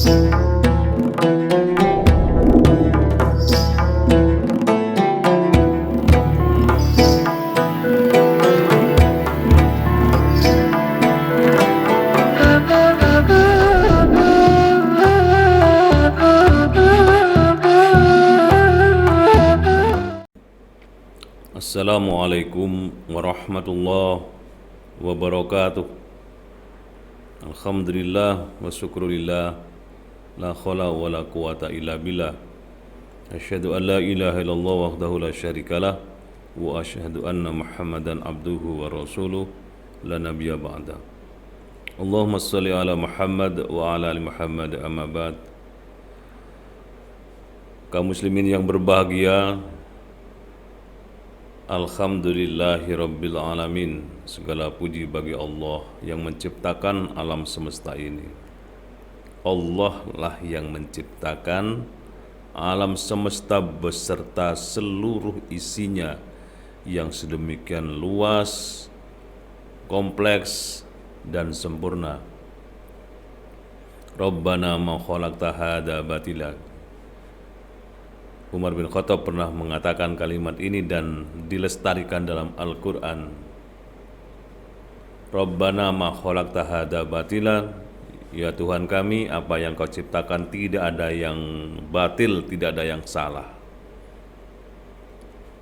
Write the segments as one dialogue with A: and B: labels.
A: Assalamualaikum warahmatullahi wabarakatuh. Alhamdulillah wa syukurillah, la khala wa la quwata illa billah. Asyhadu an la ilaha illallah wahdahu la syarikalah, wa asyhadu anna Muhammadan abduhu wa rasuluh, la nabiyya ba'da. Allahumma shalli ala Muhammad wa ala ali Muhammad, amma ba'd. Kaum muslimin yang berbahagia, alhamdulillahirabbil alamin. Segala puji bagi Allah yang menciptakan alam semesta ini. Allah lah yang menciptakan alam semesta beserta seluruh isinya yang sedemikian luas, kompleks, dan sempurna. Rabbana ma khalaqta hadza batila. Umar bin Khattab pernah mengatakan kalimat ini dan dilestarikan dalam Al-Quran. Rabbana ma khalaqta hadza batila. Ya Tuhan kami, apa yang kau ciptakan tidak ada yang batil, tidak ada yang salah.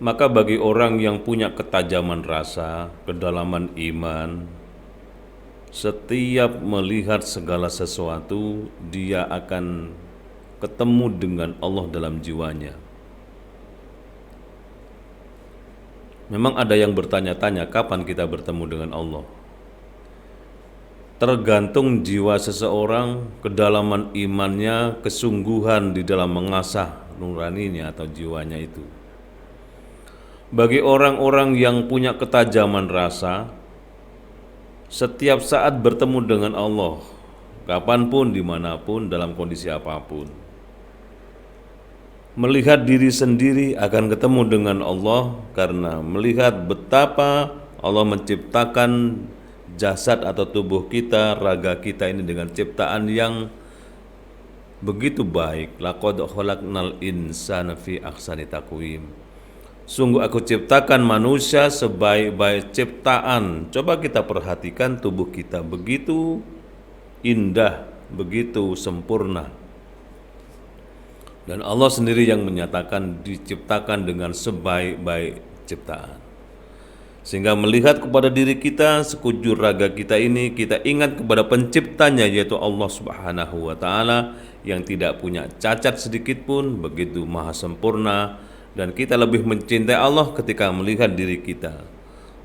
A: Maka bagi orang yang punya ketajaman rasa, kedalaman iman, setiap melihat segala sesuatu, dia akan ketemu dengan Allah dalam jiwanya. Memang ada yang bertanya-tanya, kapan kita bertemu dengan Allah? Tergantung jiwa seseorang, kedalaman imannya, kesungguhan di dalam mengasah nuraninya atau jiwanya itu. Bagi orang-orang yang punya ketajaman rasa, setiap saat bertemu dengan Allah, kapanpun, dimanapun, dalam kondisi apapun. Melihat diri sendiri akan ketemu dengan Allah karena melihat betapa Allah menciptakan jasad atau tubuh kita, raga kita ini dengan ciptaan yang begitu baik. Laqad khalaqnal insana fi ahsani taqwim. Sungguh aku ciptakan manusia sebaik-baik ciptaan. Coba kita perhatikan tubuh kita begitu indah, begitu sempurna. Dan Allah sendiri yang menyatakan diciptakan dengan sebaik-baik ciptaan. Sehingga melihat kepada diri kita, sekujur raga kita ini, kita ingat kepada penciptanya, yaitu Allah Subhanahu wa Ta'ala, yang tidak punya cacat sedikit pun, begitu maha sempurna. Dan kita lebih mencintai Allah ketika melihat diri kita.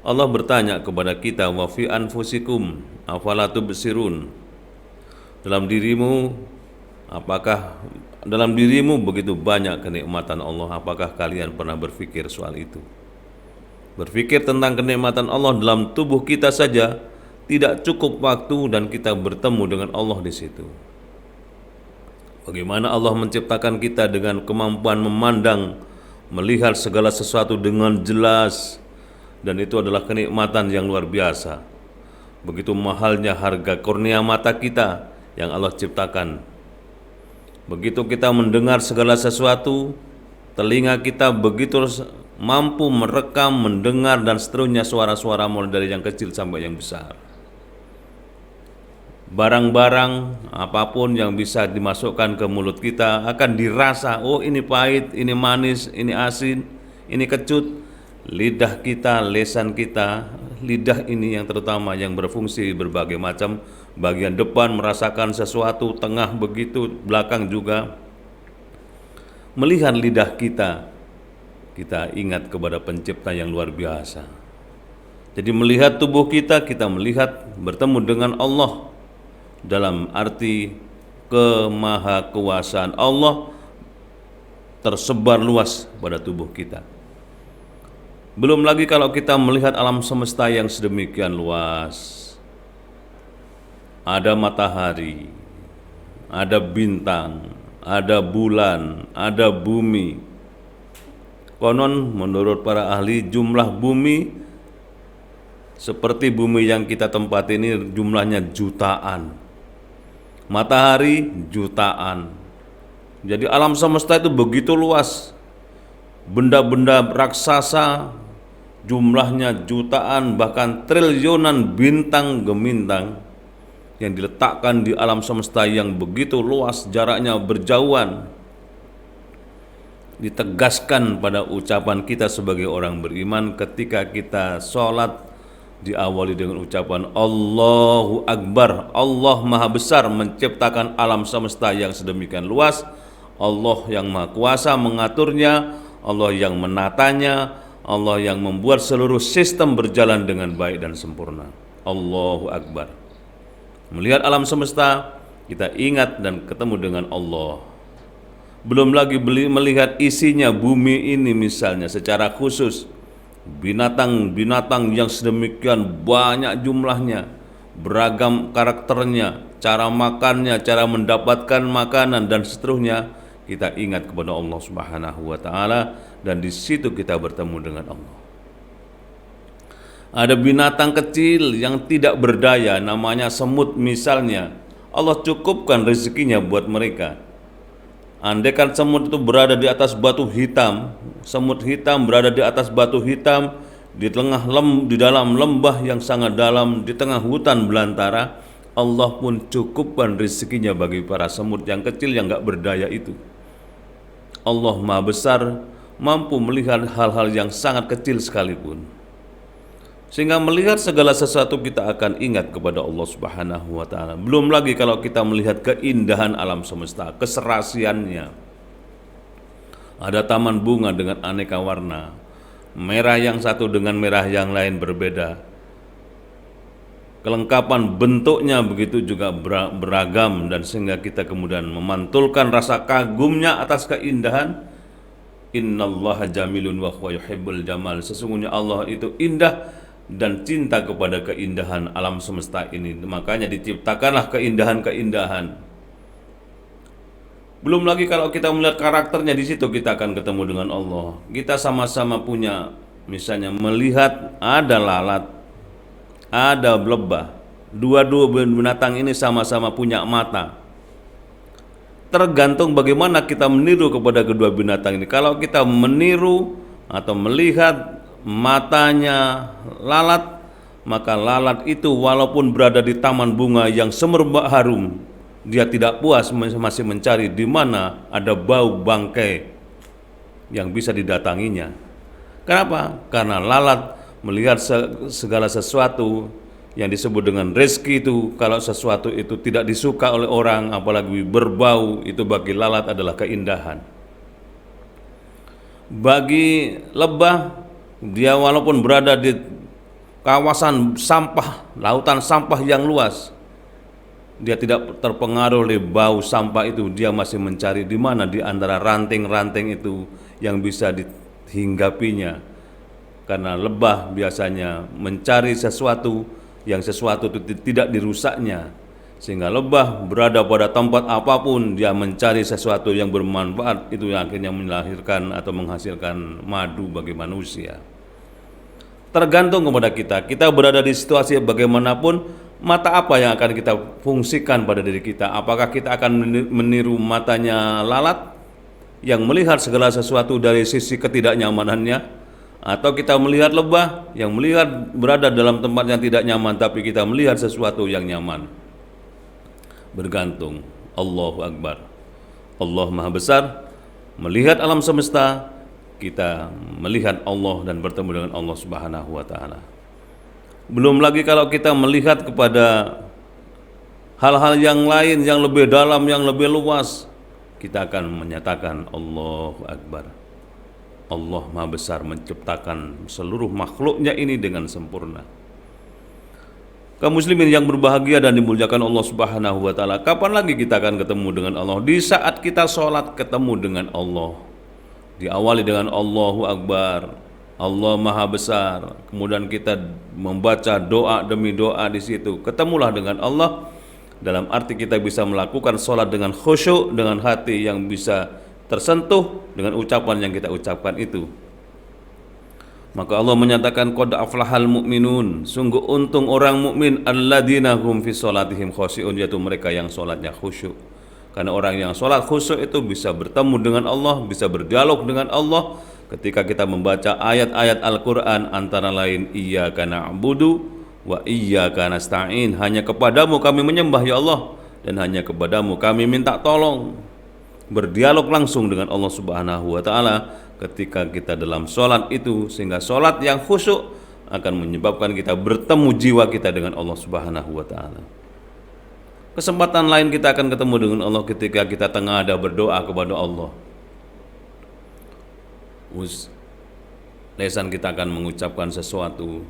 A: Allah bertanya kepada kita, wa fi anfusikum afala tubsirun. Dalam dirimu begitu banyak kenikmatan Allah, apakah kalian pernah berpikir soal itu? Berpikir tentang kenikmatan Allah dalam tubuh kita saja tidak cukup waktu dan kita bertemu dengan Allah di situ. Bagaimana Allah menciptakan kita dengan kemampuan memandang, melihat segala sesuatu dengan jelas, dan itu adalah kenikmatan yang luar biasa. Begitu mahalnya harga kornea mata kita yang Allah ciptakan. Begitu kita mendengar segala sesuatu, telinga kita begitu mampu merekam, mendengar, dan seterusnya suara-suara mulai dari yang kecil sampai yang besar. Barang-barang apapun yang bisa dimasukkan ke mulut kita akan dirasa, oh ini pahit, ini manis, ini asin, ini kecut. Lidah kita, lesan kita, lidah ini yang terutama yang berfungsi berbagai macam, bagian depan merasakan sesuatu, tengah begitu, belakang juga. Melihat lidah kita, kita ingat kepada pencipta yang luar biasa. Jadi melihat tubuh kita, kita melihat bertemu dengan Allah dalam arti kemahakuasaan Allah tersebar luas pada tubuh kita. Belum lagi kalau kita melihat alam semesta yang sedemikian luas. Ada matahari, ada bintang, ada bulan, ada bumi. Konon menurut para ahli jumlah bumi seperti bumi yang kita tempati ini jumlahnya jutaan. matahari jutaan. Jadi alam semesta itu begitu luas, benda-benda raksasa jumlahnya jutaan bahkan triliunan bintang gemintang yang diletakkan di alam semesta yang begitu luas, jaraknya berjauhan. Ditegaskan pada ucapan kita sebagai orang beriman ketika kita sholat, diawali dengan ucapan Allahu Akbar. Allah Maha Besar menciptakan alam semesta yang sedemikian luas. Allah yang Maha Kuasa mengaturnya, Allah yang menatanya, Allah yang membuat seluruh sistem berjalan dengan baik dan sempurna. Allahu Akbar. Melihat alam semesta, kita ingat dan ketemu dengan Allah. Belum lagi melihat isinya bumi ini misalnya secara khusus, binatang-binatang yang sedemikian banyak jumlahnya, beragam karakternya, cara makannya, cara mendapatkan makanan dan seterusnya. Kita ingat kepada Allah Subhanahu wa taala dan di situ kita bertemu dengan Allah. Ada binatang kecil yang tidak berdaya namanya semut misalnya. Allah cukupkan rezekinya buat mereka. Andaikan semut itu berada di atas batu hitam, semut hitam berada di atas batu hitam di dalam lembah yang sangat dalam, di tengah hutan belantara, Allah pun cukupkan rezekinya bagi para semut yang kecil yang gak berdaya itu. Allah Maha Besar, mampu melihat hal-hal yang sangat kecil sekalipun. Sehingga melihat segala sesuatu kita akan ingat kepada Allah Subhanahu wa taala. Belum lagi kalau kita melihat keindahan alam semesta, keserasiannya. Ada taman bunga dengan aneka warna. Merah yang satu dengan merah yang lain berbeda. Kelengkapan bentuknya begitu juga beragam dan sehingga kita kemudian memantulkan rasa kagumnya atas keindahan. Innallaha jamilun wa huwa yuhibbul jamal. Sesungguhnya Allah itu indah dan cinta kepada keindahan alam semesta ini. Makanya diciptakanlah keindahan-keindahan. Belum lagi kalau kita melihat karakternya, di situ kita akan ketemu dengan Allah. Kita sama-sama punya, misalnya melihat ada lalat, ada lebah. Dua-dua binatang ini sama-sama punya mata. Tergantung bagaimana kita meniru kepada kedua binatang ini. Kalau kita meniru atau melihat matanya lalat, maka lalat itu walaupun berada di taman bunga yang semerbak harum, dia tidak puas, masih mencari di mana ada bau bangkai yang bisa didatanginya. Kenapa? Karena lalat melihat segala sesuatu yang disebut dengan rezeki itu, kalau sesuatu itu tidak disuka oleh orang, apalagi berbau, itu bagi lalat adalah keindahan. Bagi lebah, dia walaupun berada di kawasan sampah, lautan sampah yang luas, dia tidak terpengaruh oleh bau sampah itu. Dia masih mencari di mana di antara ranting-ranting itu yang bisa dihinggapinya. Karena lebah biasanya mencari sesuatu yang sesuatu itu tidak dirusaknya. Sehingga lebah berada pada tempat apapun, dia mencari sesuatu yang bermanfaat, itu yang akhirnya melahirkan atau menghasilkan madu bagi manusia. Tergantung kepada kita berada di situasi bagaimanapun, mata apa yang akan kita fungsikan pada diri kita. Apakah kita akan meniru matanya lalat yang melihat segala sesuatu dari sisi ketidaknyamanannya, atau kita melihat lebah yang melihat berada dalam tempat yang tidak nyaman tapi kita melihat sesuatu yang nyaman. Bergantung. Allahu Akbar. Allah Maha Besar. Melihat alam semesta, kita melihat Allah dan bertemu dengan Allah Subhanahu wa taala. Belum lagi kalau kita melihat kepada hal-hal yang lain yang lebih dalam, yang lebih luas, kita akan menyatakan Allahu Akbar. Allah Maha Besar menciptakan seluruh makhluknya ini dengan sempurna. Kaum muslimin yang berbahagia dan dimuliakan Allah Subhanahu wa taala, kapan lagi kita akan ketemu dengan Allah? Di saat kita sholat ketemu dengan Allah. Diawali dengan Allahu Akbar, Allah Maha Besar. Kemudian kita membaca doa demi doa di situ. Ketemulah dengan Allah dalam arti kita bisa melakukan sholat dengan khusyuk, dengan hati yang bisa tersentuh dengan ucapan yang kita ucapkan itu. Maka Allah menyatakan qad aflahal mu'minun, sungguh untung orang mukmin alladzina hum fi sholatihim khoshi'un, yaitu mereka yang sholatnya khusyuk. Karena orang yang sholat khusyuk itu bisa bertemu dengan Allah, bisa berdialog dengan Allah ketika kita membaca ayat-ayat Al-Quran, antara lain iyyaka na'budu wa iyyaka nasta'in, hanya kepadamu kami menyembah ya Allah, dan hanya kepadamu kami minta tolong. Berdialog langsung dengan Allah Subhanahu wa Ta'ala ketika kita dalam sholat itu, sehingga sholat yang khusyuk akan menyebabkan kita bertemu jiwa kita dengan Allah Subhanahu wa Ta'ala. Kesempatan lain kita akan ketemu dengan Allah ketika kita tengah ada berdoa kepada Allah. Lisan kita akan mengucapkan sesuatu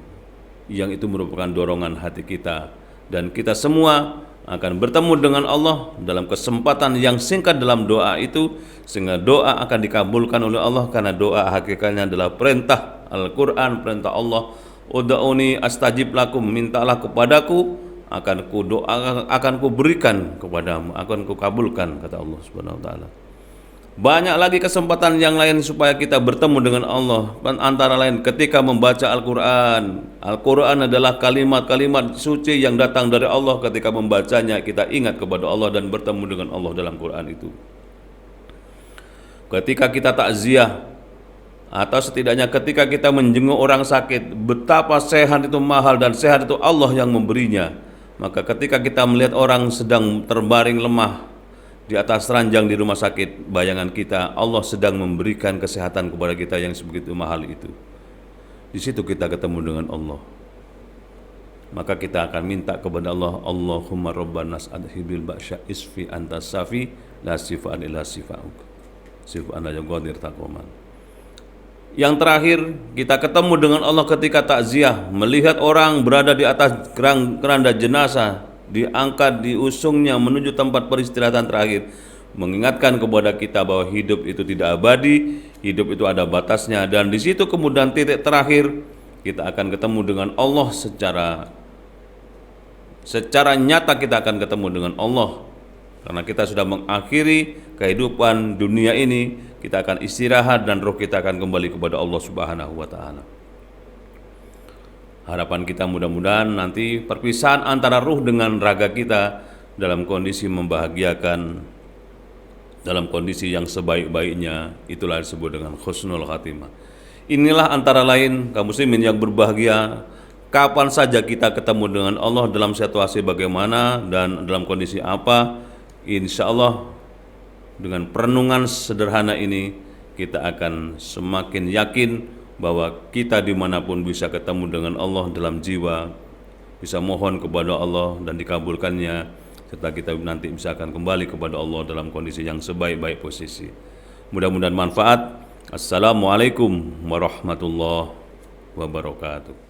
A: yang itu merupakan dorongan hati kita, dan kita semua akan bertemu dengan Allah dalam kesempatan yang singkat dalam doa itu, sehingga doa akan dikabulkan oleh Allah, karena doa hakikatnya adalah perintah Al-Quran, perintah Allah. Ud'uni astajib lakum, mintalah kepadaku, akan ku berikan kepadamu, akan ku kabulkan, kata Allah Subhanahu wa Ta'ala. Banyak lagi kesempatan yang lain supaya kita bertemu dengan Allah, antara lain ketika membaca Al-Quran. Al-Quran adalah kalimat-kalimat suci yang datang dari Allah. Ketika membacanya kita ingat kepada Allah dan bertemu dengan Allah dalam Quran itu. Ketika kita takziah, atau setidaknya ketika kita menjenguk orang sakit, betapa sehat itu mahal dan sehat itu Allah yang memberinya. Maka ketika kita melihat orang sedang terbaring lemah di atas ranjang di rumah sakit, bayangan kita Allah sedang memberikan kesehatan kepada kita yang sebegitu mahal itu. Di situ kita ketemu dengan Allah. Maka kita akan minta kepada Allah, Allahumma rabbanas adhibil ba'sya isfi antas safi la sifa'an illa sifa'uk sifa'an la yuqadir taqwaman. Yang terakhir, kita ketemu dengan Allah ketika takziah, melihat orang berada di atas keranda jenazah, diangkat, diusungnya menuju tempat peristirahatan terakhir, mengingatkan kepada kita bahwa hidup itu tidak abadi, hidup itu ada batasnya, dan di situ kemudian titik terakhir kita akan ketemu dengan Allah secara nyata. Kita akan ketemu dengan Allah karena kita sudah mengakhiri kehidupan dunia ini. Kita akan istirahat dan roh kita akan kembali kepada Allah Subhanahu wa Ta'ala. Harapan kita mudah-mudahan nanti perpisahan antara ruh dengan raga kita dalam kondisi membahagiakan, dalam kondisi yang sebaik-baiknya, itulah disebut dengan husnul khatimah. Inilah antara lain kaum muslimin yang berbahagia, kapan saja kita ketemu dengan Allah, dalam situasi bagaimana dan dalam kondisi apa, insya Allah dengan perenungan sederhana ini kita akan semakin yakin bahwa kita dimanapun bisa ketemu dengan Allah dalam jiwa, bisa mohon kepada Allah dan dikabulkannya, serta kita nanti bisa akan kembali kepada Allah dalam kondisi yang sebaik-baik posisi. Mudah-mudahan manfaat. Assalamualaikum warahmatullahi wabarakatuh.